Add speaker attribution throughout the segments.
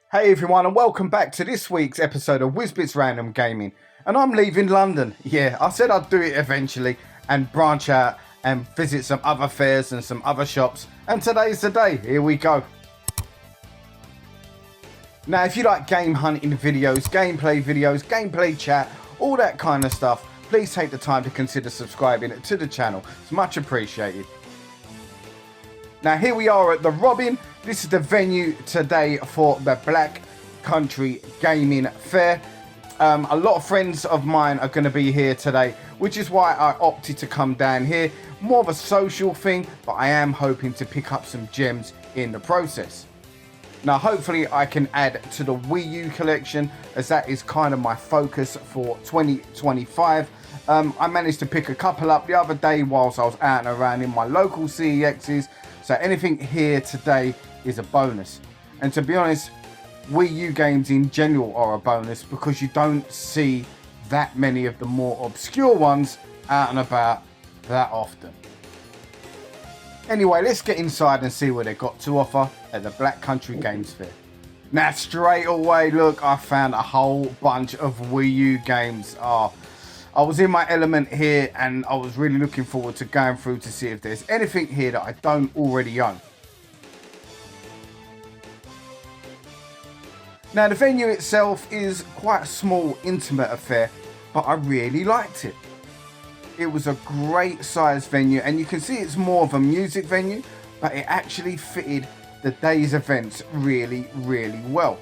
Speaker 1: Hey everyone, and welcome back to this week's episode of Wizbits Random Gaming. And I'm leaving London. Yeah, I said I'd do it eventually and branch out and visit some other fairs and some other shops. And today's the day. Here we go. Now, if you like game hunting videos, gameplay chat, all that kind of stuff, please take the time to consider subscribing to the channel. It's much appreciated. Now, here we are at the Robin. This is the venue today for the Black Country Gaming Fair. A lot of friends of mine are going to be here today, which is why I opted to come down here. More of a social thing, but I am hoping to pick up some gems in the process. Now, hopefully I can add to the Wii U collection, as that is kind of my focus for 2025. I managed to pick a couple up the other day whilst I was out and around in my local CEXs. So anything here today is a bonus. And to be honest, Wii U games in general are a bonus because you don't see that many of the more obscure ones out and about that often. Anyway, let's get inside and see what they've got to offer at the Black Country Games Fair. Now, straight away, look, I found a whole bunch of Wii U games. I was in my element here and I was really looking forward to going through to see if there's anything here that I don't already own. Now, the venue itself is quite a small, intimate affair, but I really liked it. It was a great sized venue, and you can see it's more of a music venue, but it actually fitted the day's events really, really well.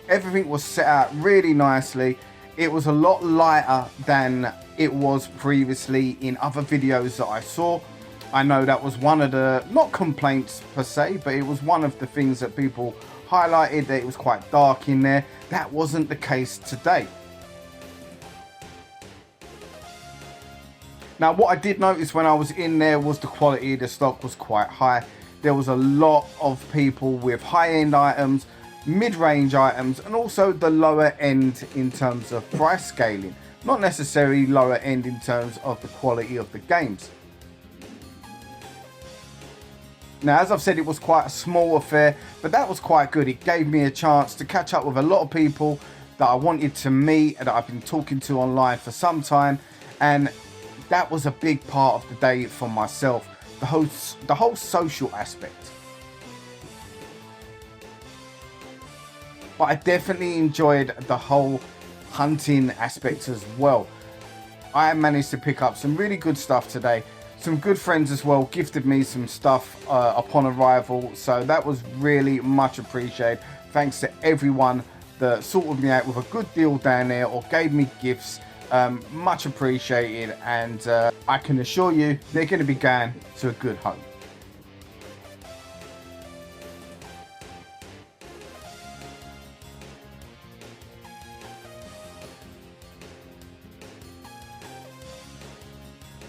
Speaker 1: Everything was set out really nicely. It was a lot lighter than it was previously in other videos that I saw. I know that was one of the, not complaints per se, but it was one of the things that people highlighted, that it was quite dark in there. That wasn't the case today. Now, what I did notice when I was in there was the quality of the stock was quite high. There was a lot of people with high-end items, mid-range items, and also the lower end in terms of price scaling. Not necessarily lower end in terms of the quality of the games. Now, as I've said, it was quite a small affair, but that was quite good. It gave me a chance to catch up with a lot of people that I wanted to meet and that I've been talking to online for some time, and that was a big part of the day for myself, the whole social aspect. But I definitely enjoyed the whole hunting aspect as well. I managed to pick up some really good stuff today. Some good friends as well gifted me some stuff upon arrival, so that was really much appreciated. Thanks to everyone that sorted me out with a good deal down there or gave me gifts. Much appreciated, and I can assure you they're going to be going to a good home.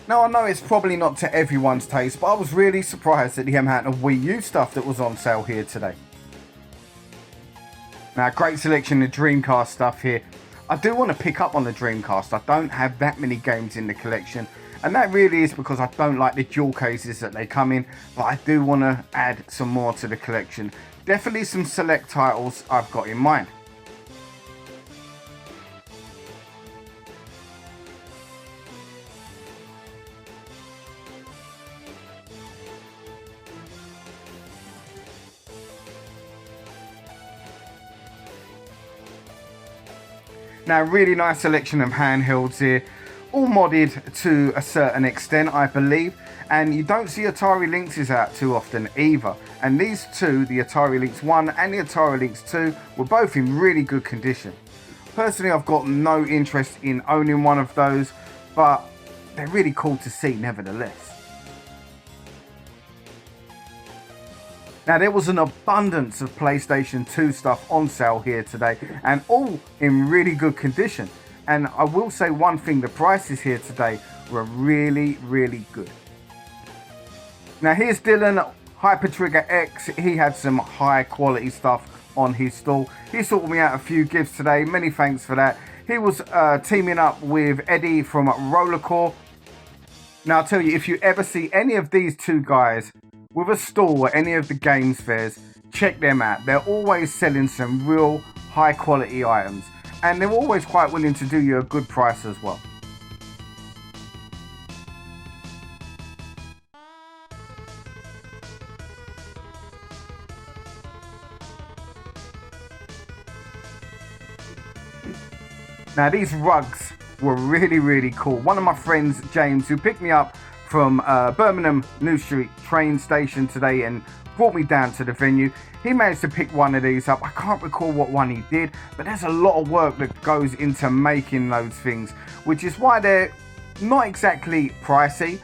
Speaker 1: Now, I know it's probably not to everyone's taste, but I was really surprised at the amount of Wii U stuff that was on sale here today. Now, great selection of Dreamcast stuff here. I do want to pick up on the Dreamcast. I don't have that many games in the collection, and that really is because I don't like the dual cases that they come in, but I do want to add some more to the collection. Definitely some select titles I've got in mind. Now, really nice selection of handhelds here, all modded to a certain extent, I believe, and you don't see Atari Lynxes out too often either. And these two, the Atari Lynx 1 and the Atari Lynx 2, were both in really good condition. Personally, I've got no interest in owning one of those, but they're really cool to see nevertheless. Now, there was an abundance of PlayStation 2 stuff on sale here today, and all in really good condition. And I will say one thing, the prices here today were really, really good. Now, here's Dylan, Hyper Trigger X. He had some high quality stuff on his stall. He sorted me out a few gifts today. Many thanks for that. He was teaming up with Eddie from Rollercore. Now, I'll tell you, if you ever see any of these two guys with a stall at any of the games fairs, check them out. They're always selling some real high quality items, and they're always quite willing to do you a good price as well. Now these rugs were really cool. One of my friends, James, who picked me up from Birmingham New Street train station today and brought me down to the venue, he managed to pick one of these up. I can't recall what one he did, but there's a lot of work that goes into making those things, which is why they're not exactly pricey,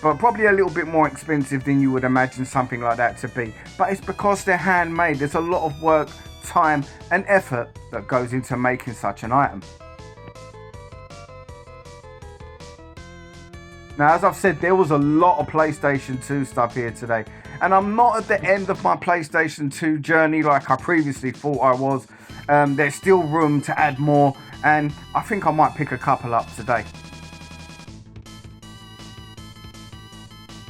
Speaker 1: but probably a little bit more expensive than you would imagine something like that to be. But it's because they're handmade. There's a lot of work, time and effort that goes into making such an item. Now, as I've said, there was a lot of PlayStation 2 stuff here today, and I'm not at the end of my PlayStation 2 journey like I previously thought I was. There's still room to add more, and I think I might pick a couple up today.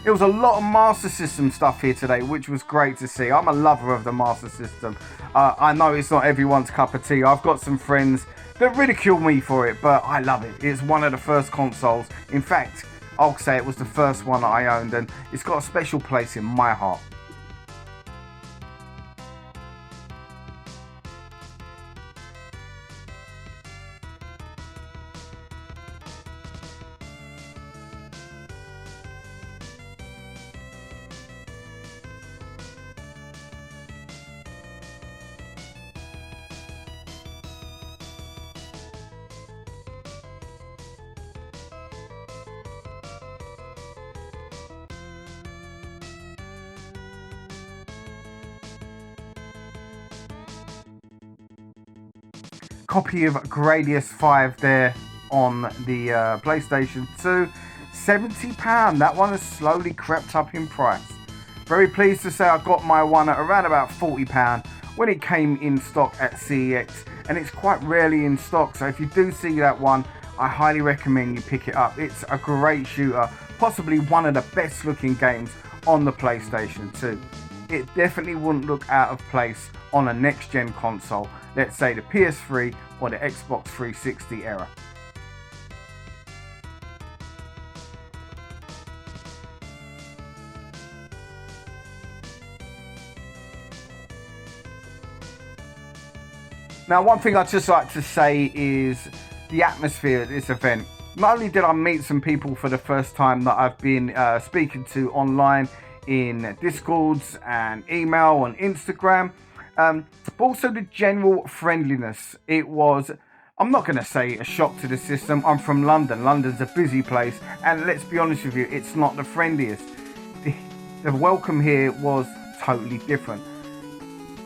Speaker 1: There was a lot of Master System stuff here today, which was great to see. I'm a lover of the Master System. I know it's not everyone's cup of tea. I've got some friends that ridicule me for it, but I love it. It's one of the first consoles. In fact, I'll say it was the first one I owned, and it's got a special place in my heart. Copy of Gradius 5 there on the PlayStation 2, £70. That one has slowly crept up in price. Very pleased to say I got my one at around about £40 when it came in stock at CEX, and it's quite rarely in stock, so if you do see that one, I highly recommend you pick it up. It's a great shooter, possibly one of the best looking games on the PlayStation 2. It definitely wouldn't look out of place on a next gen console, let's say the PS3 or the Xbox 360 era. Now, one thing I'd just like to say is the atmosphere at this event. Not only did I meet some people for the first time that I've been speaking to online in Discords and email and Instagram, but also the general friendliness. It was, I'm not going to say a shock to the system. I'm from London. London's a busy place, and let's be honest with you, it's not the friendliest. The welcome here was totally different.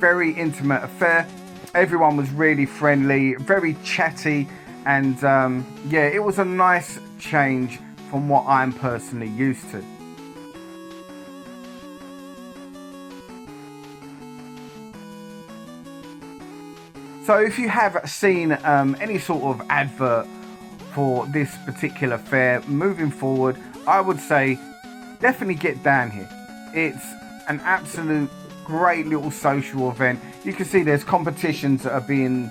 Speaker 1: Very intimate affair. Everyone was really friendly, very chatty, and yeah, it was a nice change from what I'm personally used to. So if you have seen any sort of advert for this particular fair moving forward, I would say definitely get down here. It's an absolute great little social event. You can see there's competitions that are being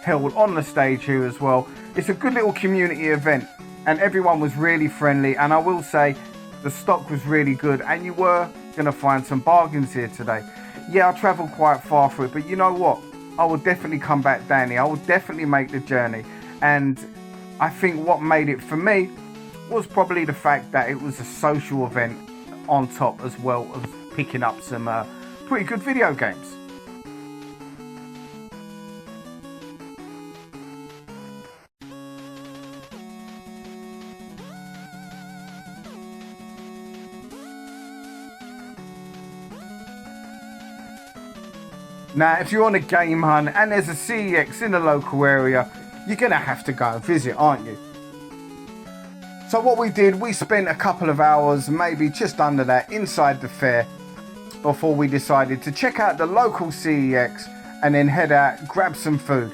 Speaker 1: held on the stage here as well. It's a good little community event, and everyone was really friendly, and I will say the stock was really good, and you were going to find some bargains here today. Yeah, I travelled quite far for it, but you know what? I will definitely come back down here. I will definitely make the journey, and I think what made it for me was probably the fact that it was a social event on top, as well as picking up some pretty good video games. Now, if you're on a game hunt and there's a CEX in the local area, you're going to have to go and visit, aren't you? So what we did, we spent a couple of hours, maybe just under that, inside the fair before we decided to check out the local CEX and then head out, grab some food.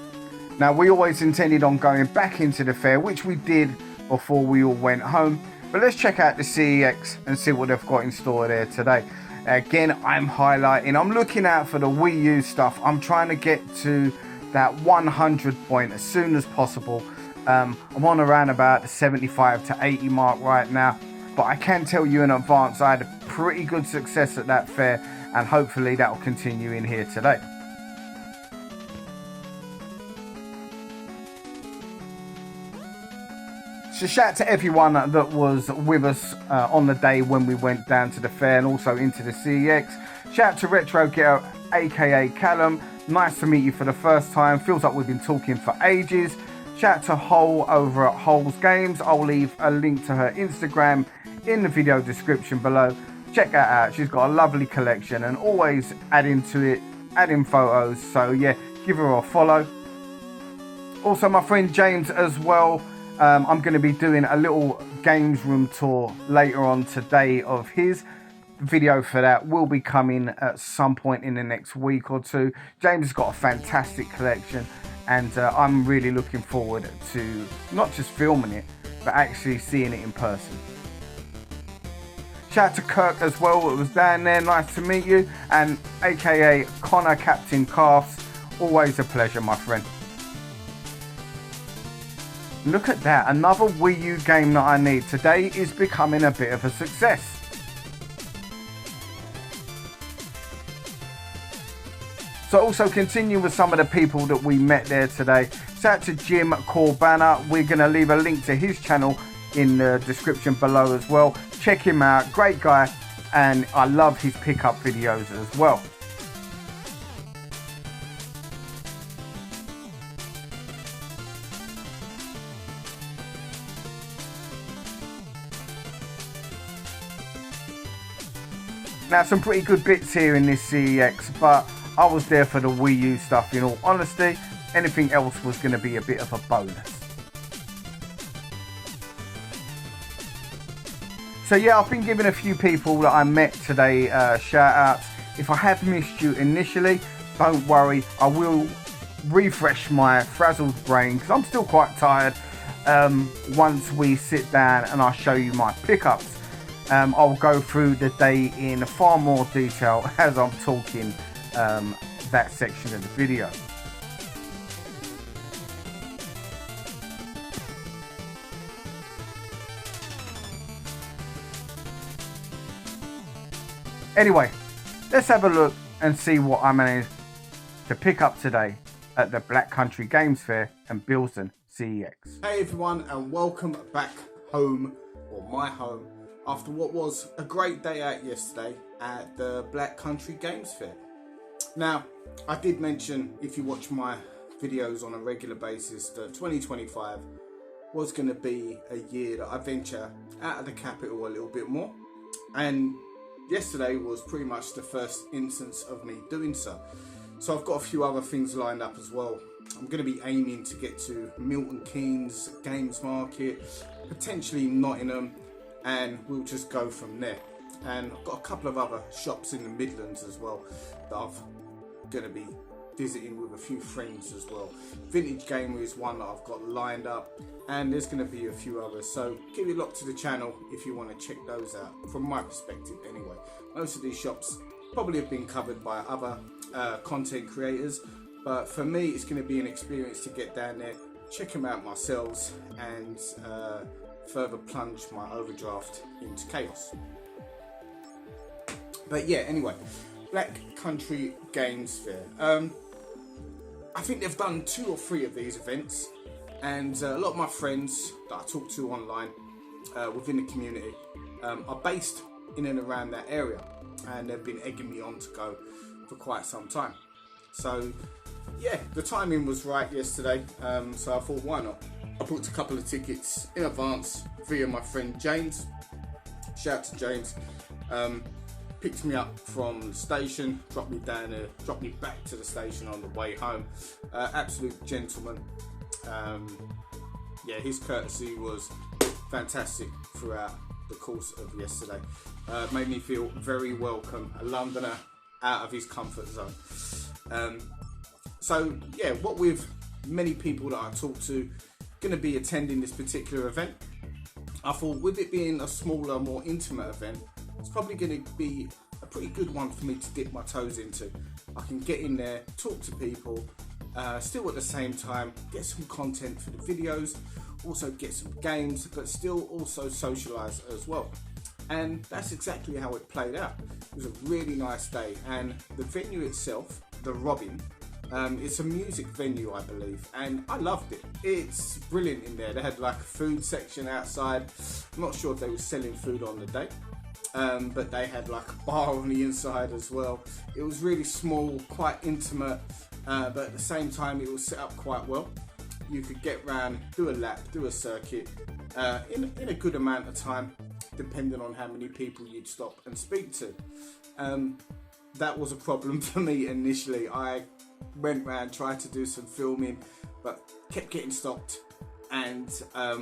Speaker 1: Now, we always intended on going back into the fair, which we did before we all went home. But let's check out the CEX and see what they've got in store there today. Again, I'm highlighting, I'm looking out for the Wii U stuff. I'm trying to get to that 100 point as soon as possible. I'm on around about the 75 to 80 mark right now, but I can tell you in advance I had a pretty good success at that fair, and hopefully that will continue in here today. So shout out to everyone that was with us on the day when we went down to the fair and also into the CEX. Shout out to Retro Getter, aka Callum. Nice to meet you for the first time. Feels like we've been talking for ages. Shout out to Hole over at Hole's Games. I'll leave a link to her Instagram in the video description below. Check that out. She's got a lovely collection and always adding to it, adding photos. So yeah, give her a follow. Also my friend James as well. I'm going to be doing a little games room tour later on today of his. Video for that will be coming at some point in the next week or two. James has got a fantastic collection, and I'm really looking forward to not just filming it, but actually seeing it in person. Shout out to Kirk as well, it was down there, nice to meet you, and aka Connor Captain Calves, always a pleasure my friend. Look at that, another Wii U game that I need. Today is becoming a bit of a success. So also continue with some of the people that we met there today. Shout out to Jim Corbana. We're going to leave a link to his channel in the description below as well. Check him out, great guy, and I love his pickup videos as well. Now some pretty good bits here in this CEX, but I was there for the Wii U stuff in all honesty. Anything else was going to be a bit of a bonus. So yeah, I've been giving a few people that I met today shout outs. If I have missed you initially, don't worry, I will refresh my frazzled brain because I'm still quite tired once we sit down and I'll show you my pickups. I'll go through the day in far more detail as I'm talking that section of the video. Anyway, let's have a look and see what I managed to pick up today at the Black Country Games Fair and Bilston CEX. Hey everyone, and welcome back home, or my home, after what was a great day out yesterday at the Black Country Games Fair. Now, I did mention, if you watch my videos on a regular basis, that 2025 was going to be a year that I venture out of the capital a little bit more, and yesterday was pretty much the first instance of me doing so. So I've got a few other things lined up as well. I'm going to be aiming to get to Milton Keynes Games Market, potentially Nottingham, and we'll just go from there. And I've got a couple of other shops in the Midlands as well that I'm going to be visiting with a few friends as well. Vintage Gamer is one that I've got lined up, and there's going to be a few others, so keep it locked to the channel if you want to check those out. From my perspective anyway, most of these shops probably have been covered by other content creators, but for me it's going to be an experience to get down there, check them out myself, and further plunge my overdraft into chaos. But yeah, anyway, Black Country Games Fair. I think they've done 2 or 3 of these events, and a lot of my friends that I talk to online within the community are based in and around that area, and they've been egging me on to go for quite some time. So yeah, the timing was right yesterday, so I thought, why not? I booked a couple of tickets in advance via my friend James. Shout out to James. Picked me up from the station, dropped me down there, dropped me back to the station on the way home. Absolute gentleman. Yeah, his courtesy was fantastic throughout the course of yesterday. Made me feel very welcome, a Londoner out of his comfort zone. So yeah, what with many people that I talk to going to be attending this particular event, I thought with it being a smaller, more intimate event, it's probably going to be a pretty good one for me to dip my toes into. I can get in there, talk to people, still at the same time get some content for the videos, also get some games, but still also socialise as well. And that's exactly how it played out. It was a really nice day, and the venue itself, the Robin, it's a music venue, I believe, and I loved it. It's brilliant in there. They had like a food section outside. I'm not sure if they were selling food on the day, but they had like a bar on the inside as well. It was really small, quite intimate, but at the same time it was set up quite well. You could get round, do a lap, do a circuit in a good amount of time, depending on how many people you'd stop and speak to. That was a problem for me initially. I went round, tried to do some filming, but kept getting stopped, and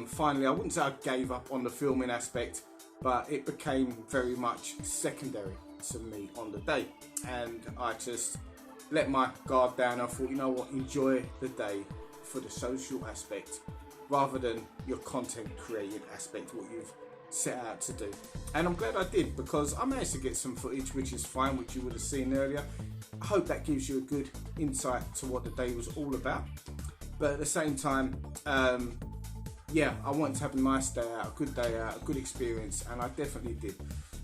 Speaker 1: finally I wouldn't say I gave up on the filming aspect, but it became very much secondary to me on the day, and I just let my guard down. I thought, you know what, enjoy the day for the social aspect rather than your content creating aspect, what you've set out to do. And I'm glad I did, because I managed to get some footage, which is fine, which you would have seen earlier. I hope that gives you a good insight to what the day was all about. But at the same time, yeah, I wanted to have a nice day out, a good day out, a good experience, and I definitely did.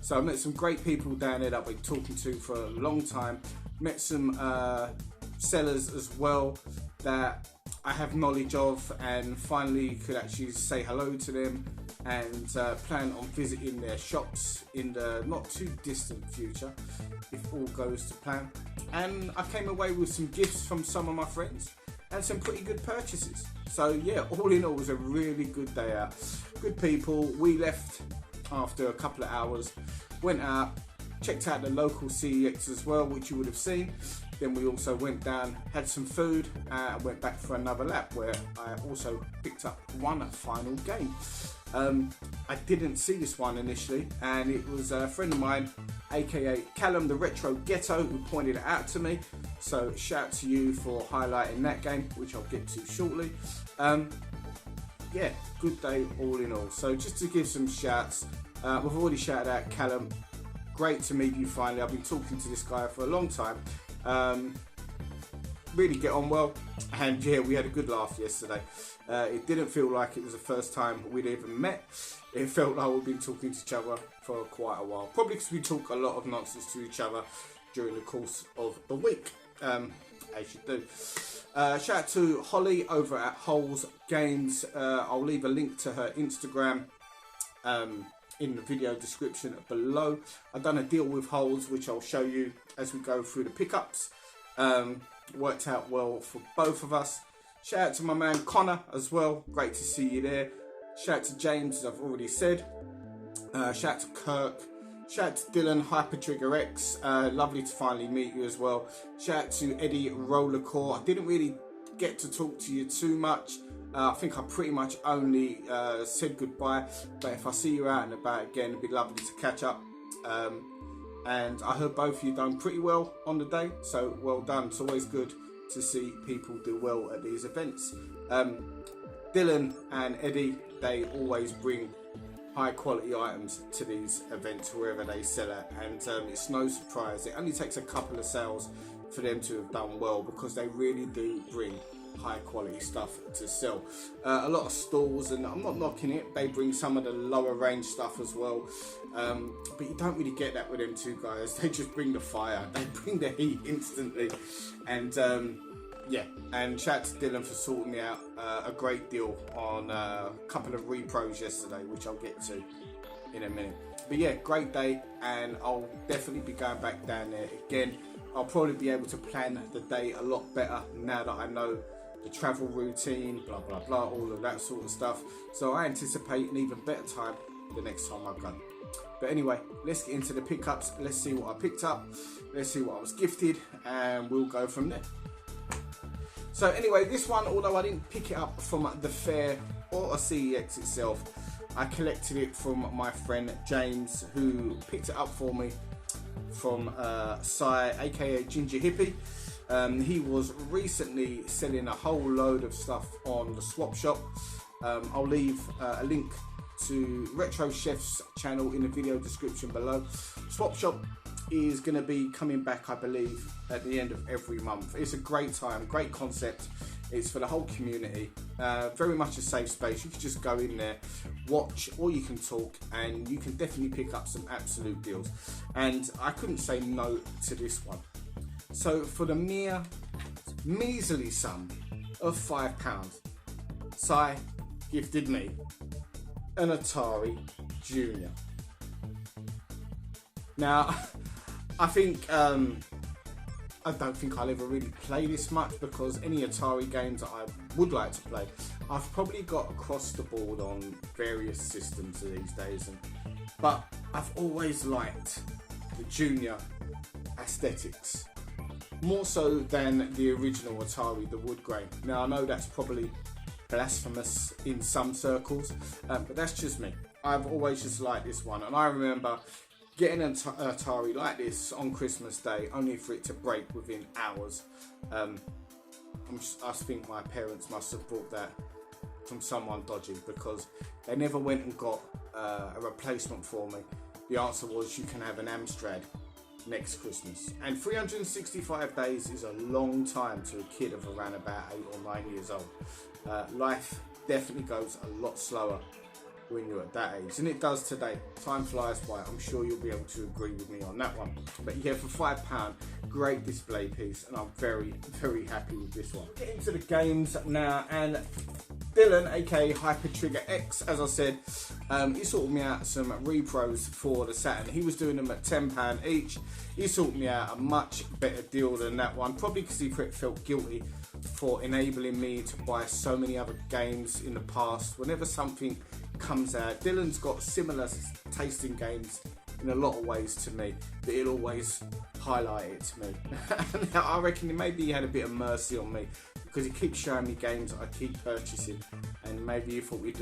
Speaker 1: So I met some great people down there that I've been talking to for a long time. Met some sellers as well that I have knowledge of, and finally could actually say hello to them, and plan on visiting their shops in the not too distant future if all goes to plan. And I came away with some gifts from some of my friends and some pretty good purchases. So yeah, all in all, it was a really good day out. Good people. We left after a couple of hours, went out, checked out the local CEX as well, which you would have seen. Then we also went down, had some food, and went back for another lap, where I also picked up one final game. I didn't see this one initially, and it was a friend of mine, aka Callum the Retro Ghetto, who pointed it out to me. So shout out to you for highlighting that game, which I'll get to shortly. Yeah, good day all in all. So just to give some shouts, we've already shouted out Callum. Great to meet you finally. I've been talking to this guy for a long time. Really get on well, and yeah, we had a good laugh yesterday. It didn't feel like it was the first time we'd even met. It felt like we've been talking to each other for quite a while, probably because we talk a lot of nonsense to each other during the course of the week, as you do. Shout out to Holly over at Holes Games. I'll leave a link to her Instagram in the video description below. I've done a deal with Holes, which I'll show you as we go through the pickups. Worked out well for both of us. Shout out to my man Connor as well. Great to see you there. Shout out to James, as I've already said. Shout out to Kirk. Shout out to Dylan, Hyper Trigger X. Lovely to finally meet you as well. Shout out to Eddie Rollercore. I didn't really get to talk to you too much. I think I pretty much only said goodbye, but if I see you out and about again, it'd be lovely to catch up. And I heard both of you done pretty well on the day, so well done. It's always good to see people do well at these events. Dylan and Eddie, they always bring high quality items to these events wherever they sell at, and it's no surprise. It only takes a couple of sales for them to have done well, because they really do bring high quality stuff to sell. A lot of stalls, and I'm not knocking it, they bring some of the lower range stuff as well, but you don't really get that with them two guys. They just bring the fire, they bring the heat instantly. And yeah, and shout out to Dylan for sorting me out a great deal on a couple of repros yesterday, which I'll get to in a minute. But yeah, great day, and I'll definitely be going back down there again. I'll probably be able to plan the day a lot better now that I know the travel routine, blah blah blah, all of that sort of stuff. So I anticipate an even better time the next time I go. But anyway, let's get into the pickups. Let's see what I picked up, let's see what I was gifted, and we'll go from there. So anyway, this one, although I didn't pick it up from the fair or a CEX itself, I collected it from my friend James, who picked it up for me from Sai, aka Ginger Hippie. He was recently selling a whole load of stuff on the swap shop. I'll leave a link to Retro Chef's channel in the video description below. Swap shop, is going to be coming back, I believe, at the end of every month. It's a great time, great concept. It's for the whole community. Very much a safe space. You can just go in there, watch, or you can talk, and you can definitely pick up some absolute deals. And I couldn't say no to this one. So for the mere measly sum of £5, Si gifted me an Atari Junior. Now, I think I don't think I'll ever really play this much, because any Atari games that I would like to play, I've probably got across the board on various systems these days. But I've always liked the Junior aesthetics, more so than the original Atari, the wood grain. Now I know that's probably blasphemous in some circles, but that's just me. I've always just liked this one, and I remember getting an Atari like this on Christmas Day, only for it to break within hours. I think my parents must have bought that from someone dodgy, because they never went and got a replacement for me. The answer was, you can have an Amstrad next Christmas. And 365 days is a long time to a kid of around about 8 or 9 years old. Life definitely goes a lot slower when you're at that age, and it does today. Time flies by. I'm sure you'll be able to agree with me on that one. But yeah, for £5, great display piece, and I'm very, very happy with this one. Get into the games now, and Dylan, aka Hyper Trigger X, as I said, he sorted me out some repros for the Saturn. He was doing them at £10 each. He sorted me out a much better deal than that one, probably because he felt guilty for enabling me to buy so many other games in the past. Whenever something comes out, Dylan's got similar tasting games in a lot of ways to me, but he'll always highlight it to me. Now, I reckon maybe he had a bit of mercy on me, because he keeps showing me games that I keep purchasing, and maybe he thought we'd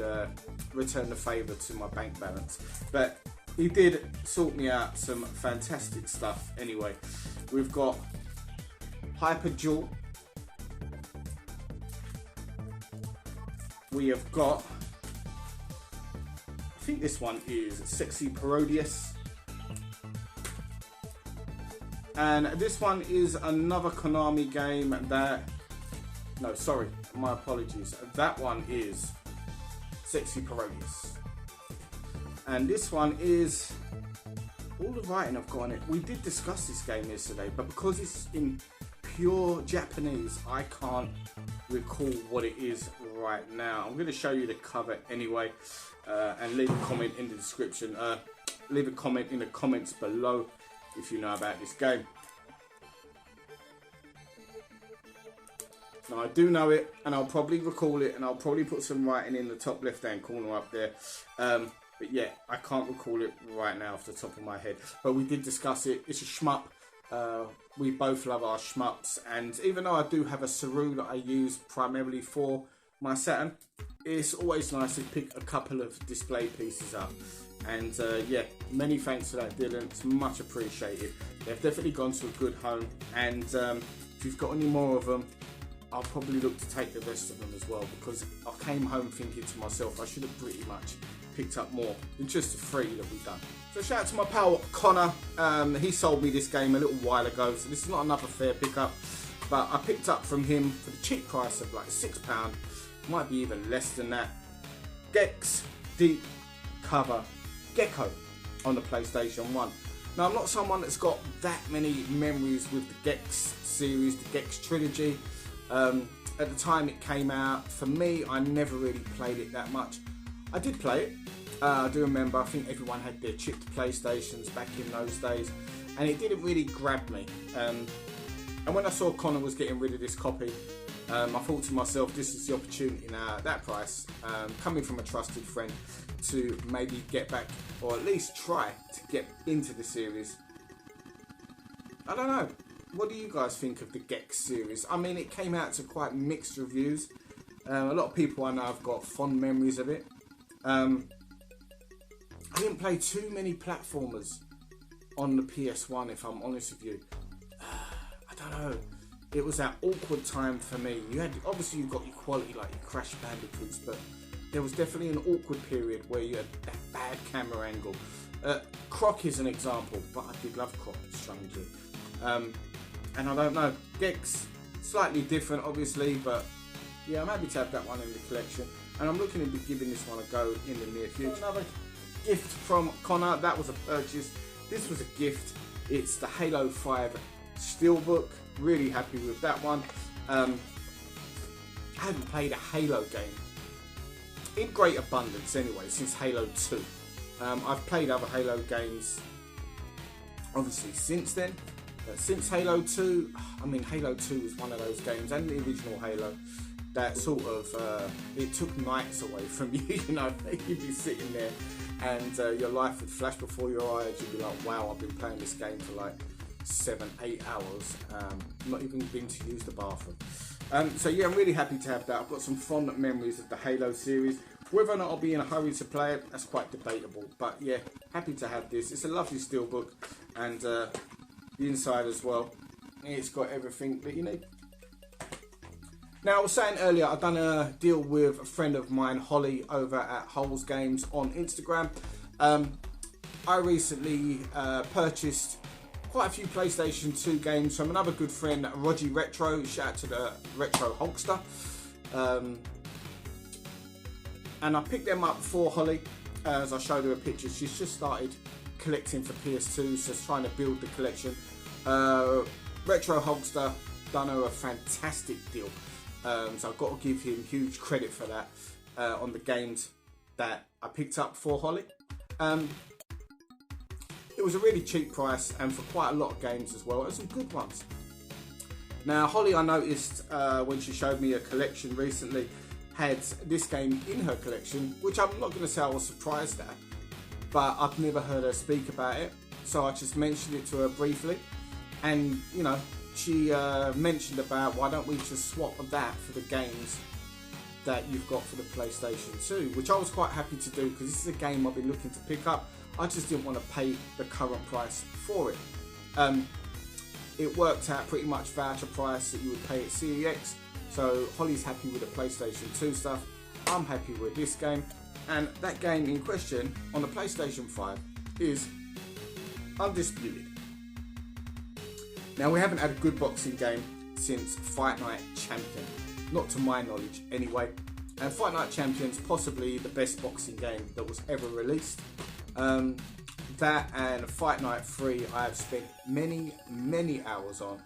Speaker 1: return the favour to my bank balance. But he did sort me out some fantastic stuff anyway. We've got Hyper Jewel. We have got, I think this one is Sexy Parodius. And this one is another Konami game that, no, sorry, my apologies. That one is Sexy Parodius. And this one is, all the writing I've got on it. We did discuss this game yesterday, but because it's in pure Japanese, I can't recall what it is right now. I'm going to show you the cover anyway, and leave a comment in the description. Leave a comment in the comments below if you know about this game. Now, I do know it, and I'll probably recall it, and I'll probably put some writing in the top left hand corner up there. But yeah, I can't recall it right now off the top of my head. But we did discuss it. It's a shmup. We both love our shmups, and even though I do have a Saru that I use primarily for my Saturn, it's always nice to pick a couple of display pieces up. And yeah, many thanks for that, Dylan. It's much appreciated. They've definitely gone to a good home, and if you've got any more of them, I'll probably look to take the rest of them as well, because I came home thinking to myself I should have pretty much picked up more than just the 3 that we've done. So shout out to my pal Connor. He sold me this game a little while ago, so this is not another fair pickup, but I picked up from him for the cheap price of like £6, might be even less than that, Gex Deep Cover Gecko on the PlayStation 1. Now, I'm not someone that's got that many memories with the Gex series, the Gex trilogy. At the time it came out, for me, I never really played it that much. I did play it. I do remember, I think everyone had their chipped PlayStations back in those days, and it didn't really grab me. And when I saw Connor was getting rid of this copy, I thought to myself, this is the opportunity now at that price, coming from a trusted friend, to maybe get back, or at least try to get into the series. I don't know. What do you guys think of the Gex series? I mean, it came out to quite mixed reviews. A lot of people I know have got fond memories of it. I didn't play too many platformers on the PS1, if I'm honest with you. I don't know. It was that awkward time for me. You had, obviously, you got your quality like your Crash Bandicoots, but there was definitely an awkward period where you had that bad camera angle. Croc is an example, but I did love Croc, strangely. And I don't know, Gex, slightly different obviously, but yeah, I'm happy to have that one in the collection. And I'm looking into giving this one a go in the near future. Another gift from Connor, that was a purchase. This was a gift. It's the Halo 5 Steelbook. Really happy with that one. I haven't played a Halo game in great abundance anyway since Halo 2. I've played other Halo games obviously since then. Since Halo 2, I mean Halo 2 was one of those games, and the original Halo, that sort of, it took nights away from you, you know. You'd be sitting there and your life would flash before your eyes. You'd be like, wow, I've been playing this game for like 7-8 hours, not even been to use the bathroom. So yeah, I'm really happy to have that. I've got some fond memories of the Halo series. Whether or not I'll be in a hurry to play it, that's quite debatable, but yeah, happy to have this. It's a lovely steelbook, and the inside as well, it's got everything that you need. Now, I was saying earlier, I've done a deal with a friend of mine, Holly, over at Holes Games on Instagram. I recently purchased quite a few PlayStation 2 games from another good friend, Roger Retro. Shout out to the Retro Hulkster. And I picked them up for Holly. As I showed her a picture, she's just started collecting for PS2, so trying to build the collection. Retro Hulkster done her a fantastic deal. So I've got to give him huge credit for that on the games that I picked up for Holly. It was a really cheap price, and for quite a lot of games as well. There's some good ones. Now, Holly, I noticed when she showed me a collection recently, had this game in her collection, which I'm not going to say I was surprised at, but I've never heard her speak about it. So I just mentioned it to her briefly, and you know, she mentioned about, why don't we just swap that for the games that you've got for the PlayStation 2, which I was quite happy to do, because this is a game I've been looking to pick up. I just didn't want to pay the current price for it. It worked out pretty much voucher price that you would pay at CEX. So Holly's happy with the PlayStation 2 stuff. I'm happy with this game. And that game in question on the PlayStation 5 is undisputed. Now, we haven't had a good boxing game since Fight Night Champion. Not to my knowledge anyway. And Fight Night Champion's possibly the best boxing game that was ever released. That and Fight Night 3 I have spent many hours on,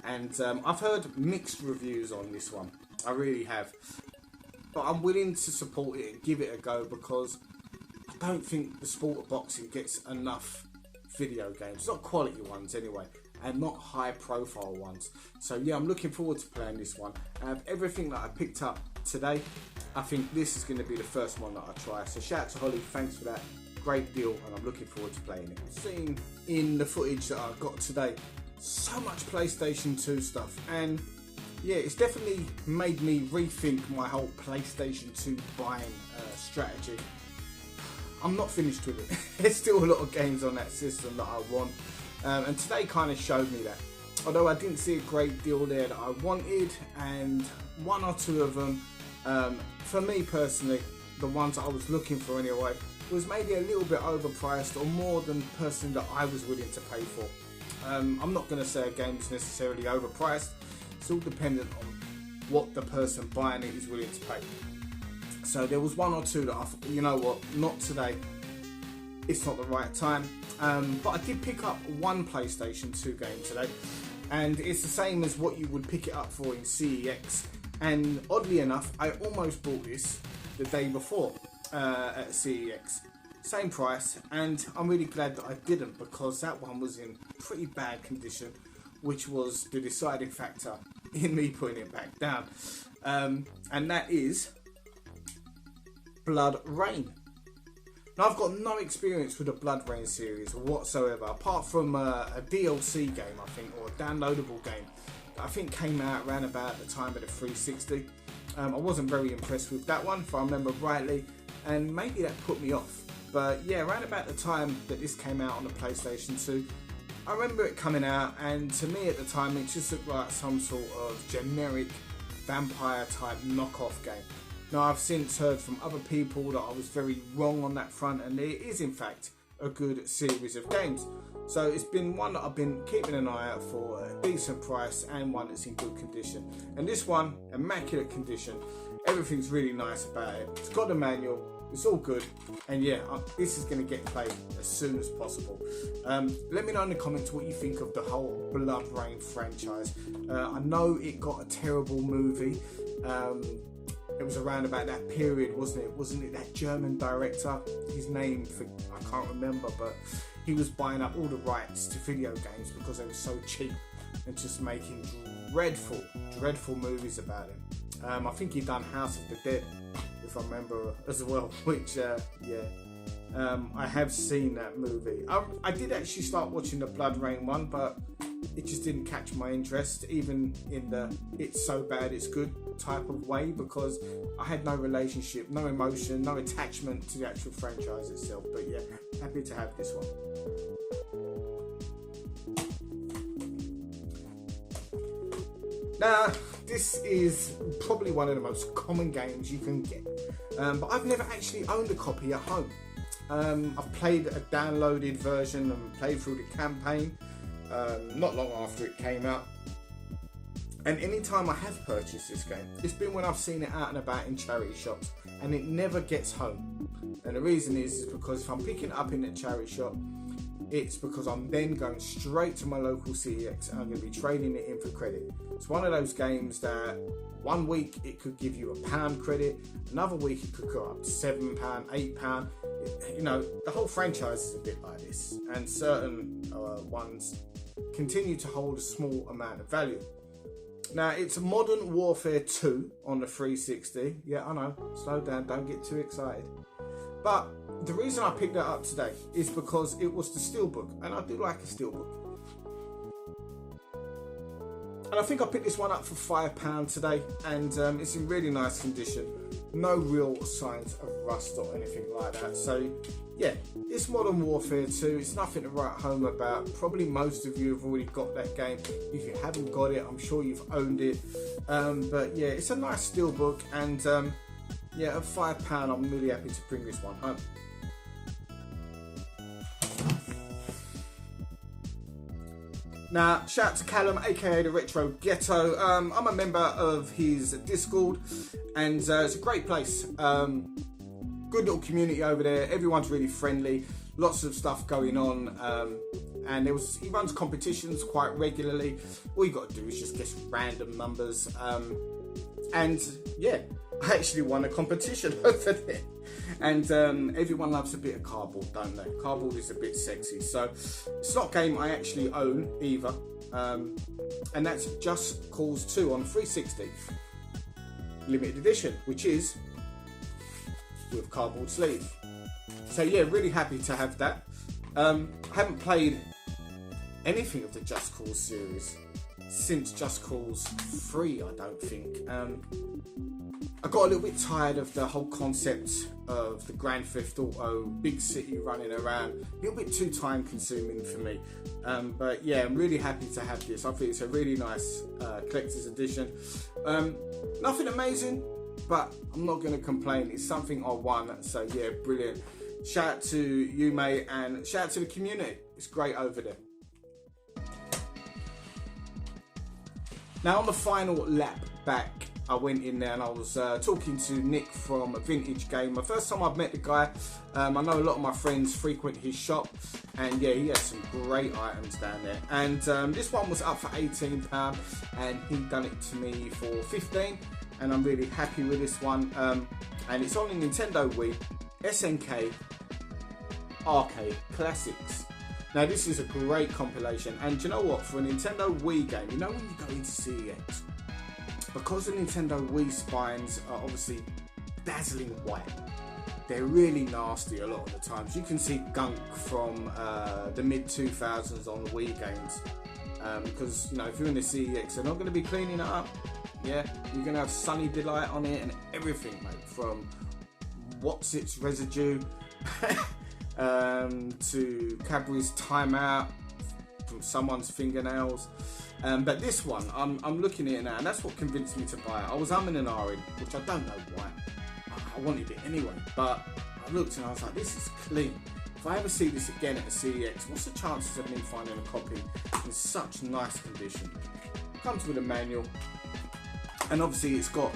Speaker 1: and I've heard mixed reviews on this one. I really have, but I'm willing to support it and give it a go, because I don't think the sport of boxing gets enough video games, not quality ones anyway, and not high profile ones. So yeah, I'm looking forward to playing this one. Out of everything that I picked up today, I think this is going to be the first one that I try. So shout out to Holly, thanks for that. Great deal, and I'm looking forward to playing it. Seeing in the footage that I got today, so much PlayStation 2 stuff, and yeah, it's definitely made me rethink my whole PlayStation 2 buying strategy. I'm not finished with it. There's still a lot of games on that system that I want, and today kind of showed me that. Although I didn't see a great deal there that I wanted, and one or two of them, for me personally, the ones I was looking for anyway, was maybe a little bit overpriced, or more than the person that I was willing to pay for. I'm not going to say a game is necessarily overpriced. It's all dependent on what the person buying it is willing to pay. So there was one or two that I thought, you know what, not today. It's not the right time. But I did pick up one PlayStation 2 game today, and it's the same as what you would pick it up for in CEX. And oddly enough, I almost bought this the day before. At CEX, same price, and I'm really glad that I didn't, because that one was in pretty bad condition, which was the deciding factor in me putting it back down. And that is Blood Rain. Now, I've got no experience with the Blood Rain series whatsoever, apart from a DLC game, I think, or a downloadable game that I think came out around about the time of the 360. I wasn't very impressed with that one, if I remember rightly, and maybe that put me off. But yeah, around about the time that this came out on the PlayStation 2, I remember it coming out, and to me at the time it just looked like some sort of generic vampire type knockoff game. Now, I've since heard from other people that I was very wrong on that front, and it is in fact a good series of games. So it's been one that I've been keeping an eye out for, a decent price, and one that's in good condition. And this one, immaculate condition. Everything's really nice about it. It's got the manual, it's all good, and yeah, this is going to get played as soon as possible. Let me know in the comments what you think of the whole Blood Rain franchise. I know it got a terrible movie. It was around about that period, wasn't it? Wasn't it that German director? His name, I can't remember, but he was buying up all the rights to video games because they were so cheap and just making dreadful movies about him. I think he done House of the Dead, if I remember as well, which, I have seen that movie. I did actually start watching the Blood Rain one, but it just didn't catch my interest, even in the it's so bad it's good type of way, because I had no relationship, no emotion, no attachment to the actual franchise itself. But yeah, happy to have this one. Now, this is probably one of the most common games you can get, but I've never actually owned a copy at home. I've played a downloaded version and played through the campaign not long after it came out. And any time I have purchased this game, it's been when I've seen it out and about in charity shops, and it never gets home. And the reason is because if I'm picking it up in a charity shop, it's because I'm then going straight to my local CEX and I'm going to be trading it in for credit. It's one of those games that one week it could give you £1 credit, another week it could go up to £7, £8. You know, the whole franchise is a bit like this, and certain ones continue to hold a small amount of value. Now, it's Modern Warfare 2 on the 360. Yeah, I know, slow down, don't get too excited. But the reason I picked that up today is because it was the steelbook, and I do like a steelbook. And I think I picked this one up for £5 today, and it's in really nice condition. No real signs of rust or anything like that. So yeah, it's Modern Warfare 2. It's nothing to write home about. Probably most of you have already got that game. If you haven't got it, I'm sure you've owned it. But yeah, it's a nice steelbook, and yeah, at £5, I'm really happy to bring this one home. Now, shout out to Callum, aka the Retro Ghetto. I'm a member of his Discord, and it's a great place. Good little community over there. Everyone's really friendly. Lots of stuff going on, and he runs competitions quite regularly. All you got to do is just guess random numbers, and yeah, I actually won a competition over there. And everyone loves a bit of cardboard, don't they? Cardboard is a bit sexy. So it's not a game I actually own either. And that's Just Cause 2 on 360. Limited edition, which is with cardboard sleeve. So yeah, really happy to have that. I haven't played anything of the Just Cause series since Just Cause 3, I don't think. I got a little bit tired of the whole concept of the Grand Theft Auto, big city running around. A little bit too time consuming for me. But yeah, I'm really happy to have this. I think it's a really nice collector's edition. Nothing amazing, but I'm not going to complain. It's something I won, so yeah, brilliant. Shout out to you, mate, and shout out to the community. It's great over there. Now, on the final lap back, I went in there and I was talking to Nick from Vintage Gamer. First time I've met the guy. I know a lot of my friends frequent his shop, and yeah, he has some great items down there. And this one was up for £18, and he done it to me for £15, and I'm really happy with this one. And it's on the Nintendo Wii SNK Arcade Classics. Now, this is a great compilation, and do you know what? For a Nintendo Wii game, you know when you go into CEX, because the Nintendo Wii spines are obviously dazzling white, they're really nasty a lot of the times. You can see gunk from the mid-2000s on the Wii games, because, you know, if you're in the CEX, they're not going to be cleaning it up. Yeah, you're going to have Sunny Delight on it and everything, mate, from What's Its Residue to Cadbury's Timeout, from someone's fingernails. But this one, I'm looking at it now, and that's what convinced me to buy it. I was umming and ahhing, which I don't know why. I wanted it anyway, but I looked and I was like, this is clean. if I ever see this again at the CEX, what's the chances of me finding a copy in such nice condition? Comes with a manual, and obviously it's got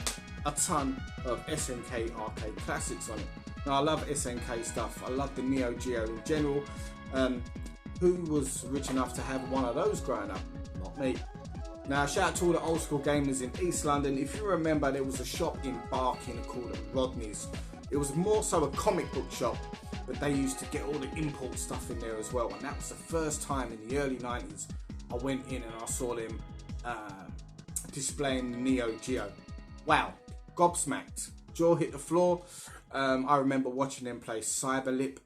Speaker 1: a ton of SNK arcade classics on it. Now I love SNK stuff, I love the Neo Geo in general. Who was rich enough to have one of those growing up? Not me. Now shout out to all the old school gamers in East London. If you remember, there was a shop in Barking called Rodney's. It was more so a comic book shop, but they used to get all the import stuff in there as well. And that was the first time in the early 90s I went in and I saw them displaying the Neo Geo. Wow, gobsmacked. Jaw hit the floor. I remember watching them play Cyberlip,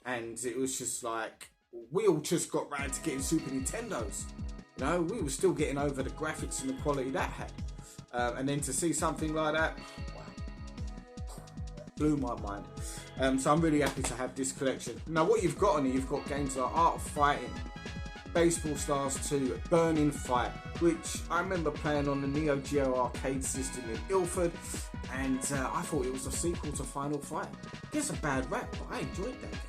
Speaker 1: and it was just like, we all just got round to getting Super Nintendos. You know, we were still getting over the graphics and the quality that had. And then to see something like that, wow, blew my mind. So I'm really happy to have this collection. Now what you've got on here, you've got games like Art of Fighting, Baseball Stars 2, Burning Fight, which I remember playing on the Neo Geo arcade system in Ilford, and I thought it was a sequel to Final Fight. It's a bad rap, but I enjoyed that game.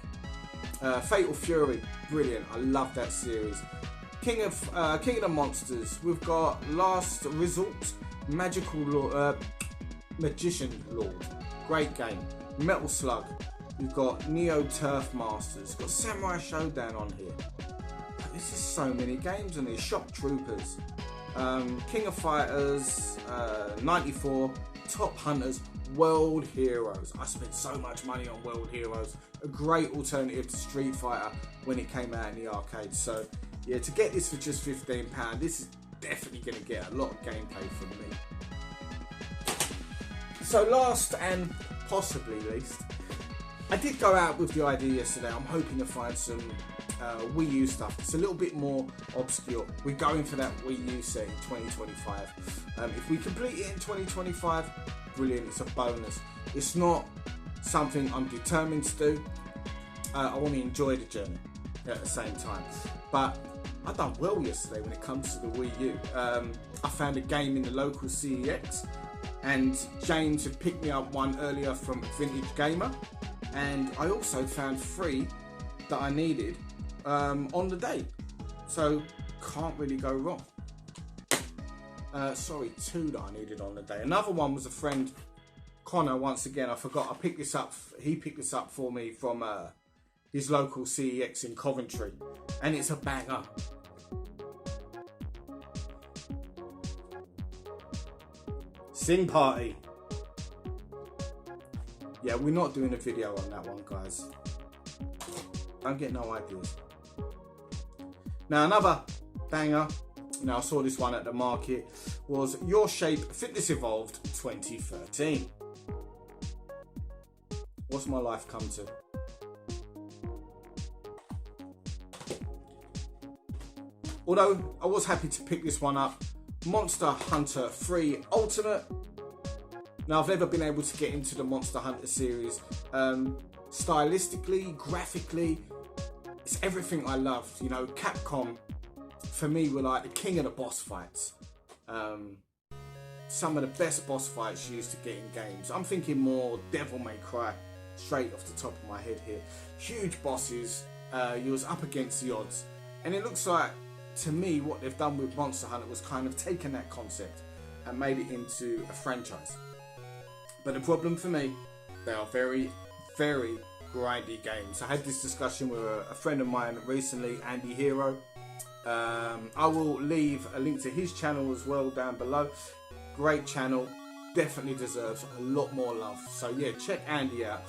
Speaker 1: Fatal Fury, brilliant, I love that series. King of the Monsters, we've got Last Resort, Magician Lord, great game. Metal Slug, we've got Neo Turf Masters, got Samurai Showdown on here. This is so many games on here. Shock Troopers, King of Fighters, 94, Top Hunters, World Heroes. I spent so much money on World Heroes. A great alternative to Street Fighter when it came out in the arcade. So yeah, to get this for just £15, this is definitely going to get a lot of gameplay from me. So last and possibly least, I did go out with the idea yesterday. I'm hoping to find some Wii U stuff. It's a little bit more obscure. We're going for that Wii U set in 2025. If we complete it in 2025, brilliant, it's a bonus. It's not something I'm determined to do. I want to enjoy the journey at the same time. But I done well yesterday when it comes to the Wii U. I found a game in the local CEX, and James had picked me up one earlier from Vintage Gamer, and I also found 3 that I needed on the day, so can't really go wrong. Sorry, 2 that I needed on the day. Another one was a friend, Connor, once again, I forgot, I picked this up, he picked this up for me from his local CEX in Coventry, and it's a banger. Sing Party. Yeah, we're not doing a video on that one, guys. Don't get no ideas. Now another banger, now I saw this one at the market, was Your Shape Fitness Evolved 2013. What's my life come to? Although I was happy to pick this one up, Monster Hunter 3 Ultimate. Now I've never been able to get into the Monster Hunter series. Stylistically, graphically, it's everything I loved. You know, Capcom for me were like the king of the boss fights. Some of the best boss fights you used to get in games. I'm thinking more Devil May Cry, straight off the top of my head here. Huge bosses, you was up against the odds, and it looks like, to me, what they've done with Monster Hunter was kind of taken that concept and made it into a franchise. But the problem for me, they are very, very grindy games. I had this discussion with a friend of mine recently, Andy Hero. I will leave a link to his channel as well down below. Great channel, definitely deserves a lot more love. So yeah, check Andy out.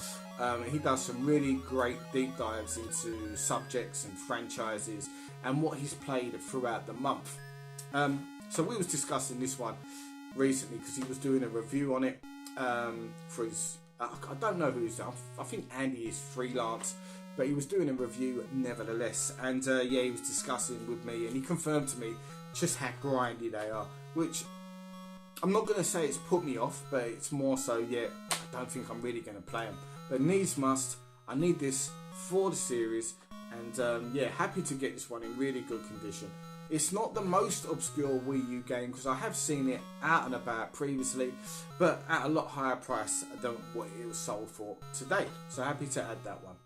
Speaker 1: He does some really great deep dives into subjects and franchises and what he's played throughout the month. So we was discussing this one recently because he was doing a review on it for his, I don't know who's, I think Andy is freelance, but he was doing a review nevertheless. And yeah, he was discussing with me and he confirmed to me just how grindy they are, which I'm not going to say it's put me off, but it's more so, yeah, I don't think I'm really going to play them. But needs must, I need this for the series, and yeah, happy to get this one in really good condition. It's not the most obscure Wii U game because I have seen it out and about previously, but at a lot higher price than what it was sold for today. So happy to add that one.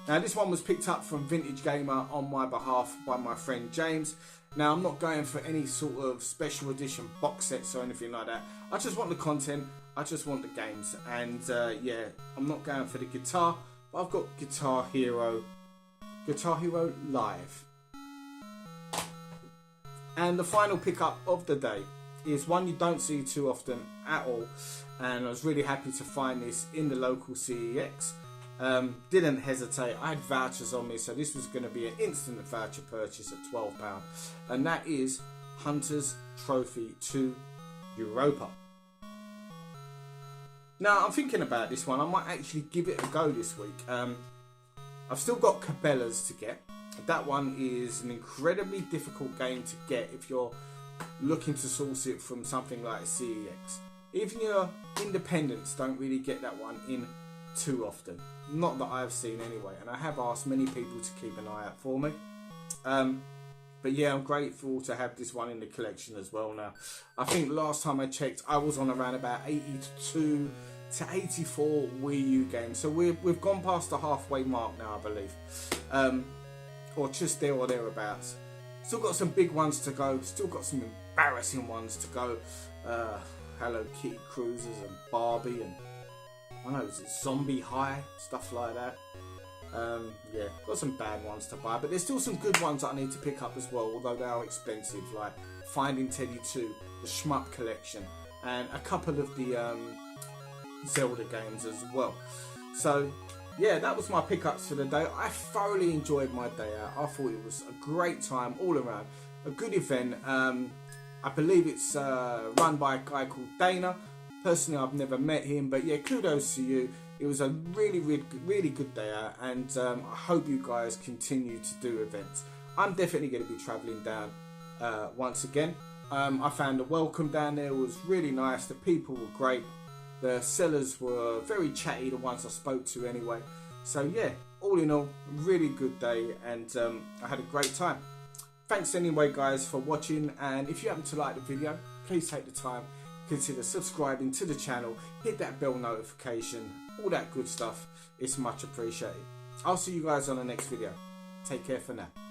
Speaker 1: Now this one was picked up from Vintage Gamer on my behalf by my friend James. Now I'm not going for any sort of special edition box sets or anything like that. I just want the content, I just want the games, and yeah, I'm not going for the guitar, but I've got Guitar Hero Live. And the final pickup of the day is one you don't see too often at all, and I was really happy to find this in the local CEX. Didn't hesitate, I had vouchers on me, so this was going to be an instant voucher purchase at £12, and that is Hunter's Trophy 2 Europa. Now I'm thinking about this one, I might actually give it a go this week. I've still got Cabela's to get. That one is an incredibly difficult game to get if you're looking to source it from something like a CEX. Even your independents don't really get that one in too often. Not that I've seen anyway, and I have asked many people to keep an eye out for me. But yeah, I'm grateful to have this one in the collection as well now. I think last time I checked, I was on around about 82 to 84 Wii U games. So we've gone past the halfway mark now, I believe. Or just there or thereabouts. Still got some big ones to go. Still got some embarrassing ones to go. Hello Kitty Cruisers and Barbie and I don't know, is it Zombie High? Stuff like that. Yeah, got some bad ones to buy, but there's still some good ones that I need to pick up as well, although they are expensive, like Finding Teddy 2, the Shmup collection, and a couple of the Zelda games as well. So yeah, that was my pickups for the day. I thoroughly enjoyed my day out. I thought it was a great time all around, a good event. I believe it's run by a guy called Dana. Personally, I've never met him, but yeah, kudos to you. It was a really good day out, and I hope you guys continue to do events. I'm definitely going to be travelling down once again. I found the welcome down there was really nice. The people were great. The sellers were very chatty, the ones I spoke to anyway. So yeah, all in all, really good day, and I had a great time. Thanks anyway guys for watching, and if you happen to like the video, please take the time, consider subscribing to the channel, hit that bell notification, all that good stuff. It's much appreciated. I'll see you guys on the next video. Take care for now.